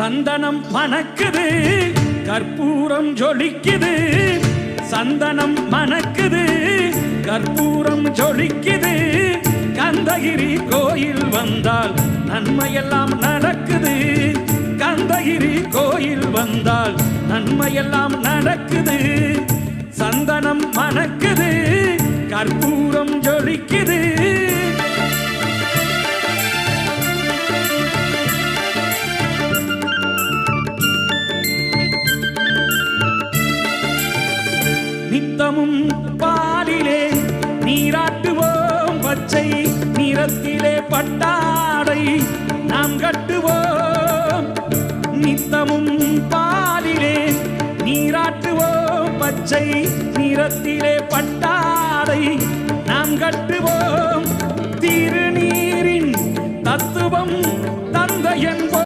சந்தனம் மணக்குது, கற்பூரம் ஜொலிக்குது. சந்தனம் மணக்குது, கற்பூரம் ஜொலிக்குது. கந்தகிரி கோயில் வந்தால் நன்மையெல்லாம் நடக்குது. கந்தகிரி கோயில் வந்தால் நன்மையெல்லாம் நடக்குது. சந்தனம் மணக்குது, கற்பூரம் ஜொலிக்குது. நித்தமும் பாலிலே நீராட்டுவோம், பச்சை நிறத்திலே பட்டாடை நாம் கட்டுவோம். நித்தமும் பாலிலே நீராட்டுவோம், பச்சை நிறத்திலே பட்டாடை நாம் கட்டுவோம். திருநீரின் தத்துவம் தந்தை என்போம்.